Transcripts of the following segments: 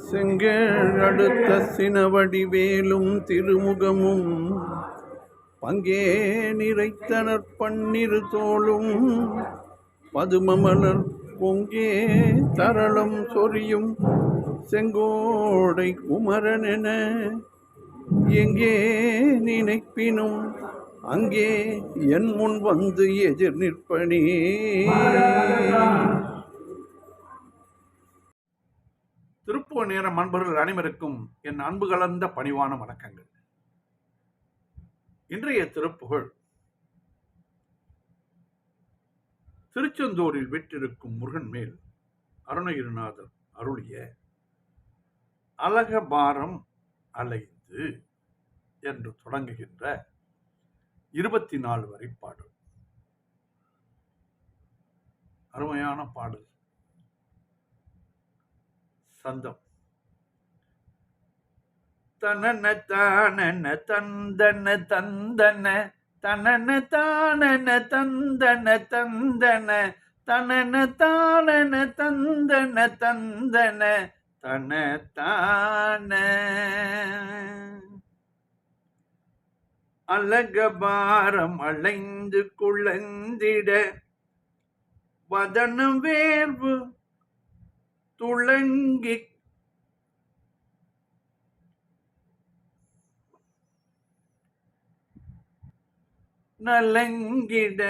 செங்கேழ் அடுத்த சினவடிவேலும் திருமுகமும் பங்கே நிறைத்தனர் பன்னிரு தோளும் பதுமமலர் பொங்கே தரளம் சொரியும் செங்கோடை குமரனென எங்கே நினைப்பினும் அங்கே என் முன் வந்து எதிர் நிற்பனே. திருப்பூர் நேர அன்பர்கள் அனைவருக்கும் என் அன்பு கலந்த பணிவான வணக்கங்கள். இன்றைய திருப்புகழ் திருச்செந்தூரில் வீற்றிருக்கும் முருகன் மேல் அருணகிரிநாதர் அருளிய அழகபாரம் அலைந்து என்று தொடங்குகின்ற 24 வரி பாடல். அருமையான பாடல். சந்தம் தனன தானன தந்தன தந்தன தனன தானன தந்தன தந்தன தனன தானன தந்தன தந்தன தனதான அழகபாரம் அலைந்து குழந்திட வதனம் வேர்வு துளங்கி நலங்கிட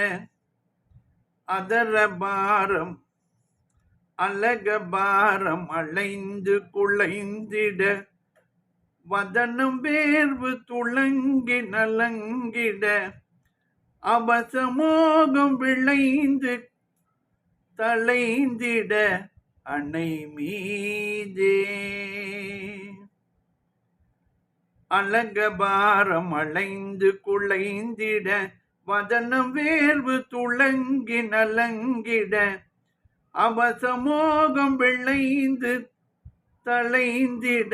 அதரபாரம் அழகபாரம் அலைந்து குழைந்திட வதனம் வேர்வு துளங்கி நலங்கிட அவசமோகம் விளைந்து தலைந்திட அன்னை மீதே அழகபாரம் அலைந்து குழைந்திட வதனம் வேர்வு துளங்கி நலங்கிட அவசமோகம் விளைந்து தலைந்திட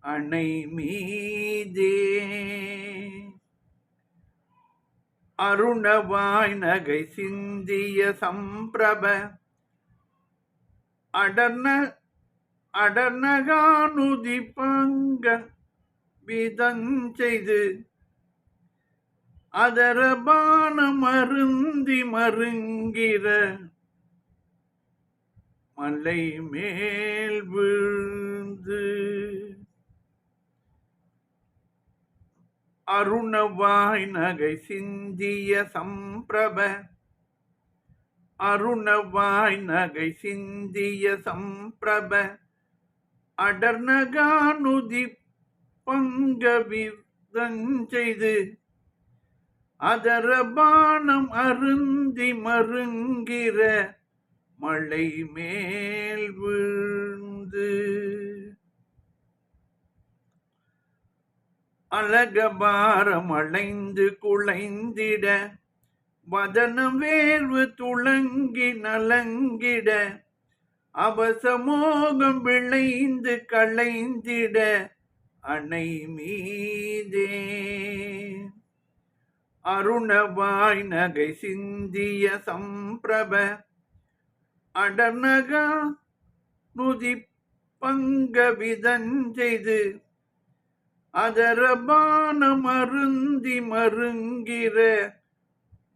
அன்னை மீதே அருணவாய் நகை சிந்திய சம்பிரப அடர்நகானுதி பங்க விதஞ்செய்து அதரபானம் அருந்தி மருங்கிற மலை மேல் விழுந்து அருணவாய் நகை சிந்திய சம்பிரப அருணவாய் நகை சிந்திய சம்பிரப அடர்நகானுதி பங்க விதஞ்செய்து அதரபானம் அருந்தி மருங்கிற மலை மேல் விழுந்து அழகபாரம் அலைந்து குழைந்திட வதனம் வேர்வு துளங்கி நலங்கிட அவசமோகம் விளைந்து களைந்திட அன்னை மீதே அருணவாய் நகை சிந்திய சம்பிரப அடர்நகா நுதி பங்க விதஞ்செய்து அதரபானம் அருந்தி மருங்கிற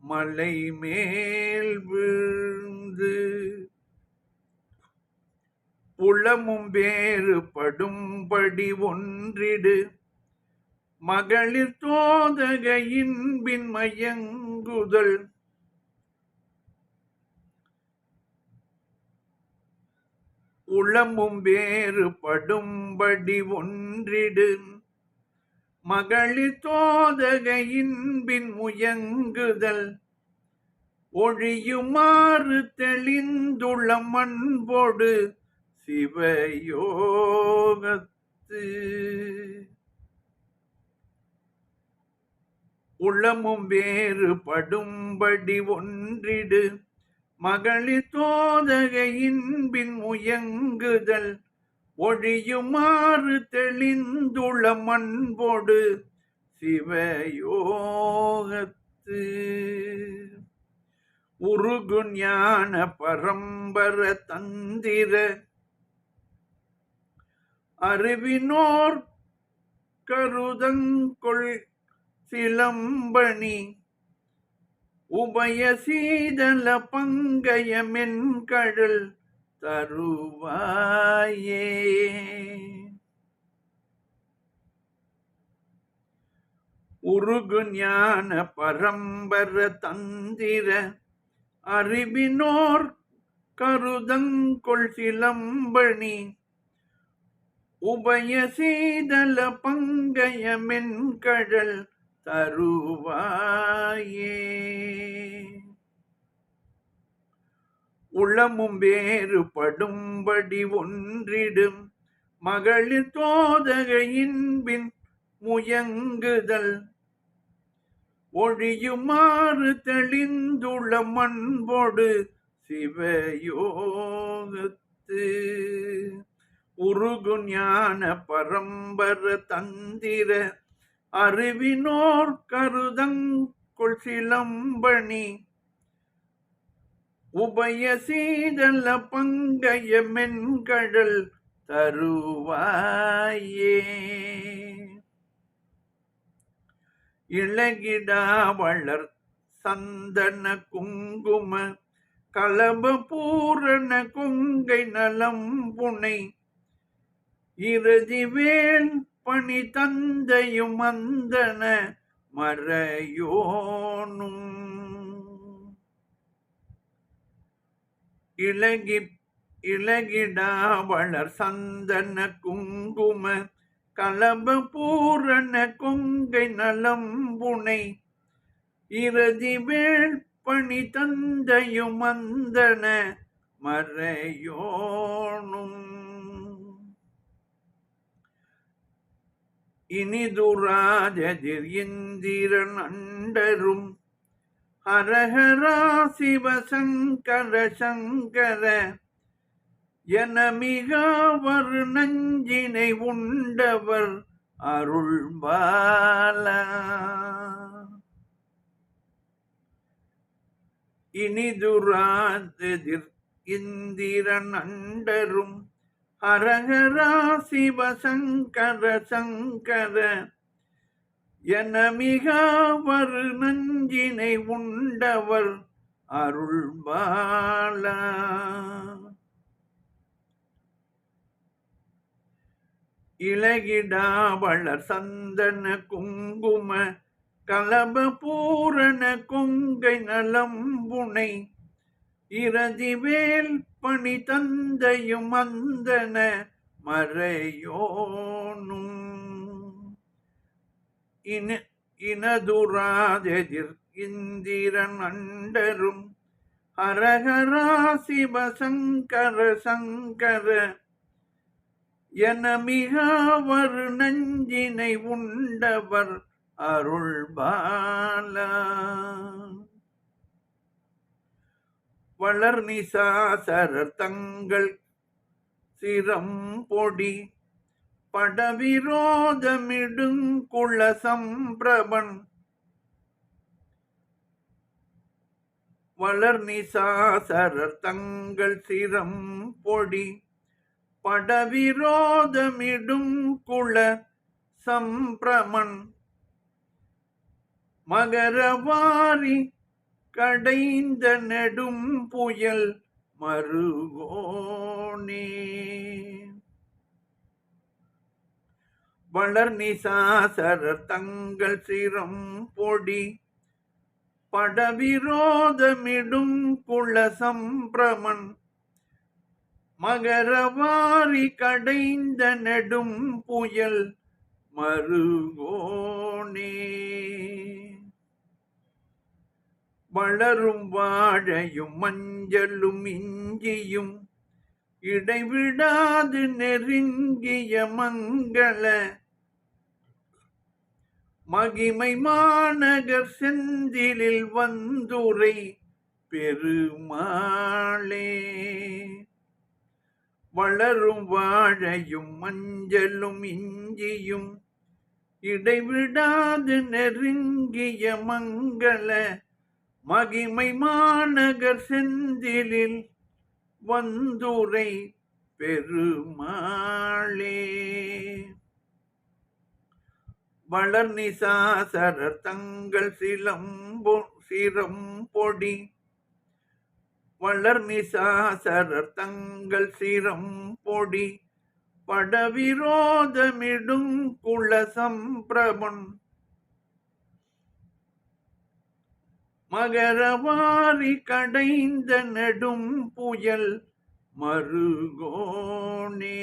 மலை மேல் விழுந்து புலமும் வேறுபடும்படி ஒன்றிடு மகளிர் தோதக இன்பின் மயங்குதல் உளமும் வேறுபடும்படி ஒன்றிடு மகளிர் தோதக இன்பின் முயங்குதல் ஒழியுமாறு தெளிந்துள்ள மண்போடு சிவயோகத்து உளமும் வேறுபடும்படி ஒன்றிடு மகளிர் தோதக இன்பின் முயங்குதல் ஒழியுமாறு தெளிந்துள்ள மண்போடு சிவயோகத்து உருகு ஞான பரம்பர தந்திர அறிவினோர் கருதங்கொள் சிலம்பணி உபய சீதல பங்கயமென் கடல் தருவாயே. உருகு ஞான பரம்பர தந்திர அறிவினோர் கருதங்கொள் சிலம்பணி உபய சீதல பங்கயமென் கடல் தருவாயே. உளமும் வேறுபடும்படி ஒன்றிடும் மகளிர் தோதகையின்பின் முயங்குதல் ஒழியுமாறு தெளிந்துள்ள மண்பொடு சிவயோகத்து. உருகு ஞான பரம்பர தந்திர அறிவினோர் கருதங்கொள் சிலம்பணி உபய சீதல பங்கயமென் கடல் தருவாயே. இளகிடா வளர் சந்தன குங்கும கலப பூரண கொங்கை நலம் புனை இறுதிவேல் பணி தந்தையும் அந்தன மறையோனும். இளகிடா வளர் சந்தன குங்கும கலப பூரண கொங்கை நலம் புனை இறுதிவேல் பணி தந்தையும் அந்தன மறையோனும். இனிதுராஜதிர் இந்திரன் அண்டரும் ஹரஹரா சிவசங்கர சங்கர என மிகவர் நஞ்சினை உண்டவர் அருள்பாலா. இனிதுராஜதிர் இந்திரன் அண்டரும் ஹரஹரா சிவசங்கர சங்கர என மிகவர் நஞ்சினை உண்டவர் அருள்பாலா. இளகிடா வளர் சந்தன குங்கும கலப பூரண கொங்கை நலம் புனை இறுதிவேல் பணி தந்தையும் அந்தன மறையோனும். இனதுராஜதிர் இந்திரன் அண்டரும் ஹரஹரா சிவசங்கர சங்கர என மிகவர் நஞ்சினை உண்டவர் அருள்பாலா. வளர் நிசாசரர் தங்கள் சிரம் பொடி படவிரோதமிடுங்குள சம்பிரபன் வளர் நிசாசரர் தங்கள் சிரம் பொடி படவிரோதமிடுங்குள சம்பிரமன் மகரவாரி கடைந்த நெடும் புயல் மருகோனே. வளர் நிசாசரர் தங்கள் சிரம் பொடி படவிரோதமிடும் குள சம்பிரமன் மகரவாரி கடைந்த நெடும் புயல் மருகோனே. வளரும் வாழையும் மஞ்சளும் இஞ்சியும் இடைவிடாது நெருங்கிய மங்கள மகிமை மாநகர் செந்திலில் வந்துரை பெருமாளே. வளரும் வாழையும் மஞ்சளும் இஞ்சியும் இடைவிடாது நெருங்கிய மங்கள மகிமை மாநகர் செந்திலில் வந்துரை பெருமாளே. வளர்நிசாசரர் தங்கள் சிரம்பொடி வளர்நிசாசரர் தங்கள் சிரம்பொடி படவிரோதமிடும் குலசம்பிரபன் மகரவாரி கடைந்த நெடும் புயல் மருகோனே.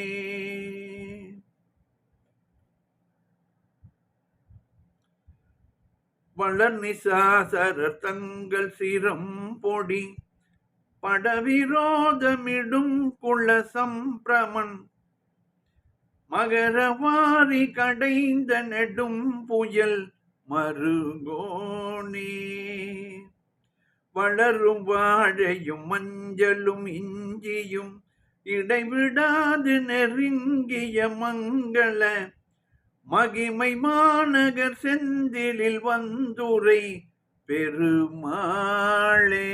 வளர்நிசாசரர் தங்கள் சிரம்பொடி படவிரோதமிடும் குலசம்பிரமன் மகரவாரி கடைந்த நெடும் புயல் மருகோனே. வளரும் வாழையும் மஞ்சளும் இஞ்சியும் இடைவிடாது நெருங்கிய மங்கள மகிமை மாநகர் செந்திலில் வந்துரை பெருமாளே.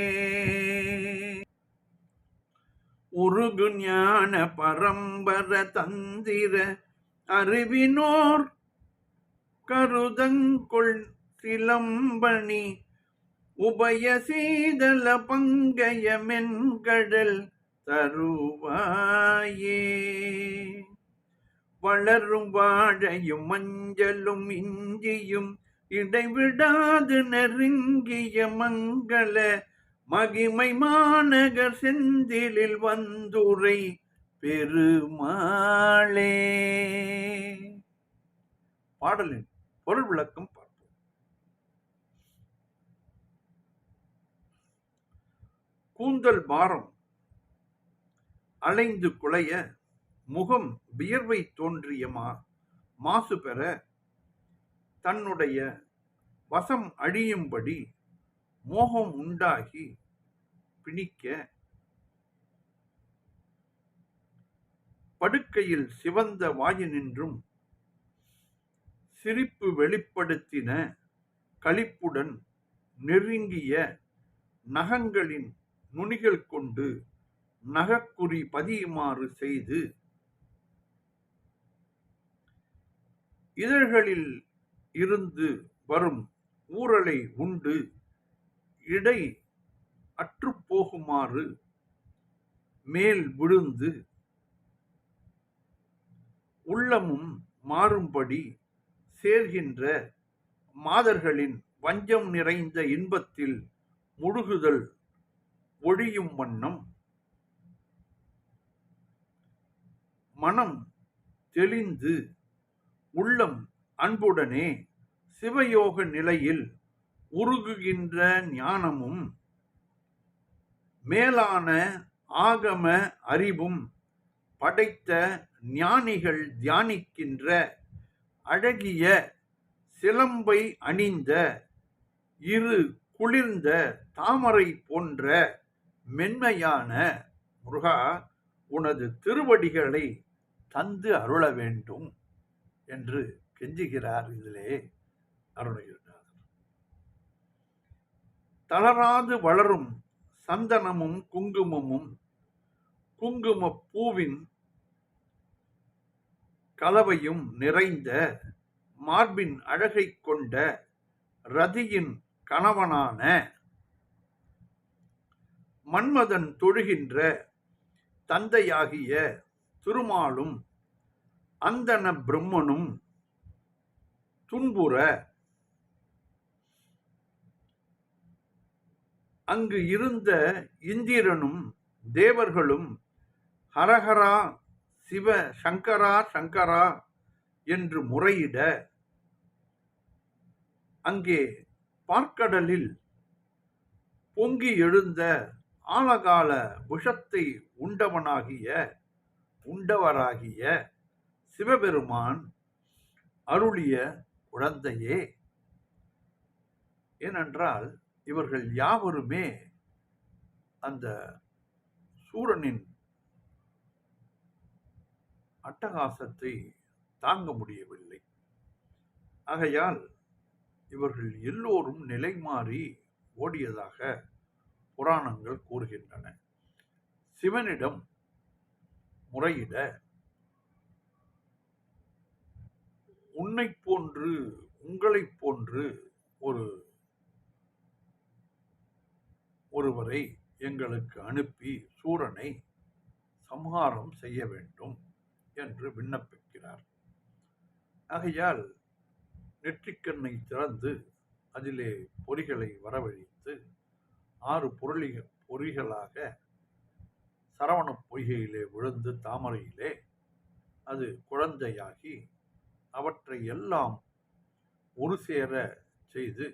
உருகு ஞான பரம்பர தந்திர அறிவினோர் கருதங்கொள் சிலம்பணி உபய சீதல பங்கய மென்கடல் தருவாயே. வளரும் வாழையும் மஞ்சளும் இஞ்சியும் இடைவிடாது நெருங்கிய மங்கள மகிமை மாநகர் செந்திலில் வந்துரை பெருமாளே. பாடலின் பொருள் விளக்கம் பார்ப்போம். கூந்தல் பாரம் அலைந்து குலைய முகம் வியர்வை தோன்றிய மாசு பெற தன்னுடைய வசம் அழியும்படி மோகம் உண்டாகி பிணிக்க படுக்கையில் சிவந்த வாயினின்றும் சிரிப்பு வெளிப்படுத்தின களிப்புடன் நெருங்கிய நகங்களின் நுனிகள் கொண்டு நகக்குறி பதியுமாறு செய்து இதழ்களில் இருந்து வரும் ஊறலை உண்டு இடை அற்றுப்போகுமாறு மேல் விழுந்து உள்ளமும் மாறும்படி சேர்கின்ற மாதர்களின் வஞ்சம் நிறைந்த இன்பத்தில் முழுகுதல் ஒழியும் வண்ணம் மனம் தெளிந்து உள்ளம் அன்புடனே சிவயோக நிலையில் உருகுகின்ற ஞானமும் மேலான ஆகம அறிவும் படைத்த ஞானிகள் தியானிக்கின்ற அழகிய சிலம்பை அணிந்த இரு குளிர்ந்த தாமரை போன்ற மென்மையான முருகா உனது திருவடிகளை தந்து அருள வேண்டும் என்று கெஞ்சுகிறார் இதிலே அருணகிரிநாதர். தளராது வளரும் சந்தனமும் குங்குமமும் குங்கும பூவின் கலவையும் நிறைந்த மார்பின் அழகை கொண்ட ரதியின் கணவனான மன்மதன் தொழுகின்ற தந்தையாகிய திருமாலும் அந்தன பிரம்மனும் துன்புற அங்கு இருந்த இந்திரனும் தேவர்களும் ஹரஹரா சிவ சங்கரா சங்கரா என்று முறையிட அங்கே பார்க்கடலில் பொங்கி எழுந்த ஆலகால விஷத்தை உண்டவராகிய சிவபெருமான் அருளிய குழந்தையே. ஏனென்றால் இவர்கள் யாவருமே அந்த சூரனின் அட்டகாசத்தை தாங்க முடியவில்லை. ஆகையால் இவர்கள் எல்லோரும் நிலை மாறி ஓடியதாக புராணங்கள் கூறுகின்றன. சிவனிடம் முறையிட உன்னை போன்று உங்களைப் போன்று ஒருவரை எங்களுக்கு அனுப்பி சூரனை சம்ஹாரம் செய்ய வேண்டும் என்று விண்ணப்பிக்கிறார். ஆகையால் நெற்றிக்கண்ணை திறந்து அதிலே பொறிகளை வரவழைத்து 6 பொறிகளாக சரவண பொய்கையிலே விழுந்து தாமரையிலே அது குழந்தையாகி அவற்றை எல்லாம் ஒரு சேர செய்து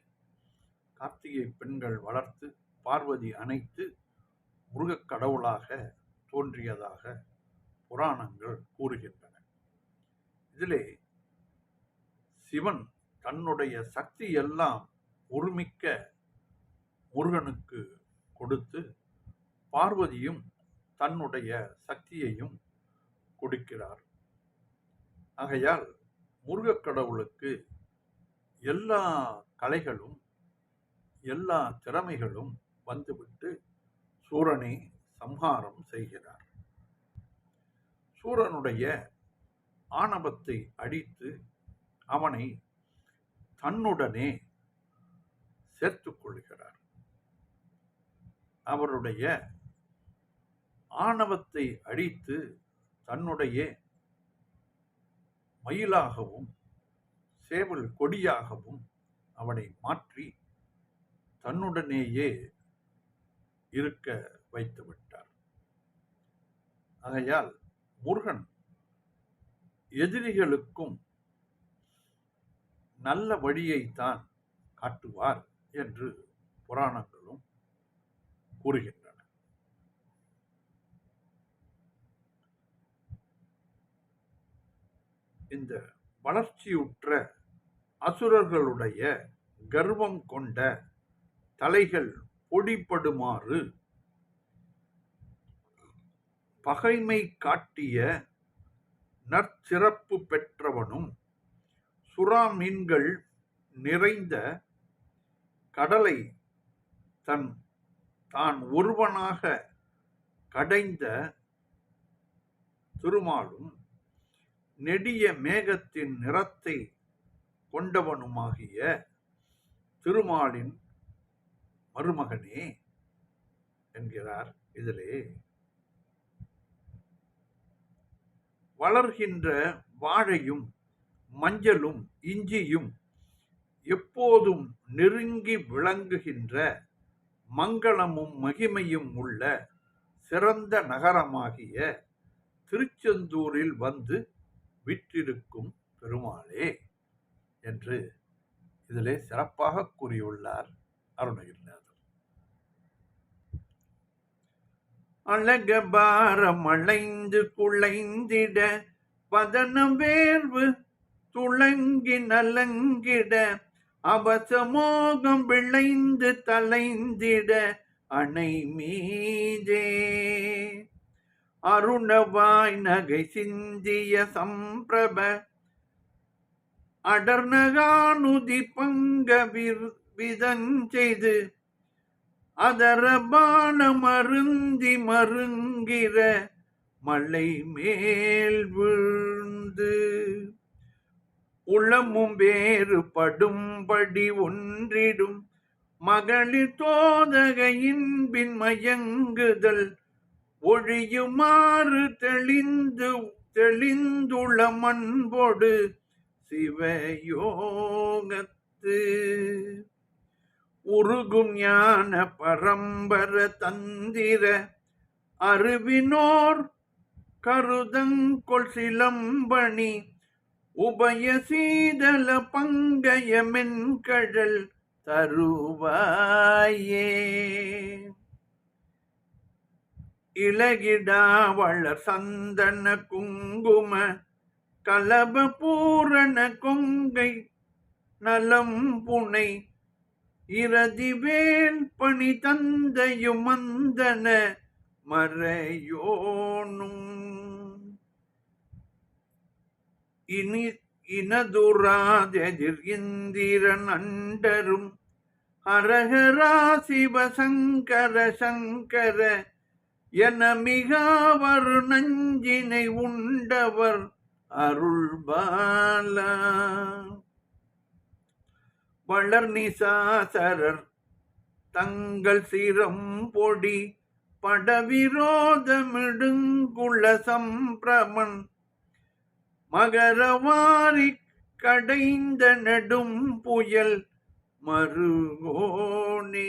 கார்த்திகை பெண்கள் வளர்த்து பார்வதி அணைத்து முருகக் கடவுளாக தோன்றியதாக புராணங்கள் கூறுகின்றன. இதிலே சிவன் தன்னுடைய சக்தி எல்லாம் ஒருமிக்க முருகனுக்கு கொடுத்து பார்வதியும் தன்னுடைய சக்தியையும் கொடுக்கிறார். ஆகையால் முருகக் கடவுளுக்கு எல்லா கலைகளும் எல்லா திறமைகளும் வந்துவிட்டு சூரனை சம்ஹாரம் செய்கிறார். சூரனுடைய ஆணவத்தை அடித்து அவனை தன்னுடனே சேர்த்துக் கொள்கிறார். அவருடைய ஆணவத்தை அடித்து தன்னுடைய மயிலாகவும் சேவல் கொடியாகவும் அவனை மாற்றி தன்னுடனேயே இருக்க வைத்து விட்டார். ஆகையால் முருகன் எதிரிகளுக்கும் நல்ல வழியைத்தான் காட்டுவார் என்று புராணங்களும் கூறுகின்றன. இந்த வளர்ச்சியுற்ற அசுரர்களுடைய கர்வம் கொண்ட தலைகள் பொடிபடுமாறு பகைமை காட்டிய நற்சிறப்பு பெற்றவனும் சுறா மீன்கள் நிறைந்த கடலை தான் ஒருவனாக கடைந்த திருமாலும் நெடிய மேகத்தின் நிறத்தை கொண்டவனுமாகிய திருமாலின் மருமகனே என்கிறார். இதிலே வளர்கின்ற வாழையும் மஞ்சளும் இஞ்சியும் எப்போதும் நெருங்கி விளங்குகின்ற மங்களமும் மகிமையும் உள்ள சிறந்த நகரமாகிய திருச்செந்தூரில் வந்து விற்றிருக்கும் பெருமாளே என்று இதிலே சிறப்பாக கூறியுள்ளார் அருணகிரிநாதர். அழகபாரம் அளைந்து குலைந்திட பதனம் வேர்வு துளங்கி நலங்கிட அவசமோகம் விளைந்து தலைந்திட அணை மீதே அருணவாய் நகை சிந்திய சம்பிரப அடர்நகானுதி பங்க விதஞ்செய்து அதரபான மருந்தி மருங்கிற மலை மேல் விழுந்து உளமும் வேறுபடும்படி ஒன்றிடும் மகளிர் தோதகையின் பின் மயங்குதல் ஒழியுமாறு தெளிந்துள மண்பொடு சிவயோகத்து உருகும் ஞான பரம்பர தந்திர அறிவினோர் கருதங்கொள் சிலம்பணி உபய சீதல பங்கய மென்கழல் தருவாயே இலகிடா வளர் சந்தன குங்கும கலப பூரண கொங்கை நலம் புனை இரதிவேல் பணி தந்தையும் மந்தன மறையோனும் இனதுராதெதிர் இந்திரன் அண்டரும் ஹரஹரா சிவசங்கர சங்கர என மிகாவர் நஞ்சினை உண்டவர் அருள்பாலா வளர் நிசாசரர் தங்கள் சிரம் பொடி படவிரோதமிடுங்குள சம்பிரமன் மகரவாரி கடைந்த நெடும் புயல் மருகோனே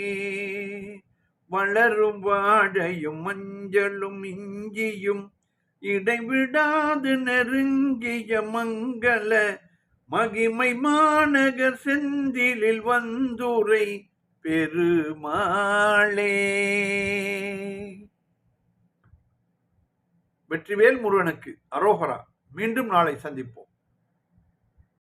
வளரும் வாழையும் மஞ்சளும் இஞ்சியும் இடைவிடாது நெருங்கிய மங்கள மகிமை மாநகர் செந்திலில் வந்துரை பெருமாளே. வெற்றிவேல் முருகனுக்கு அரோகரா. மீண்டும் நாளை சந்திப்போம்.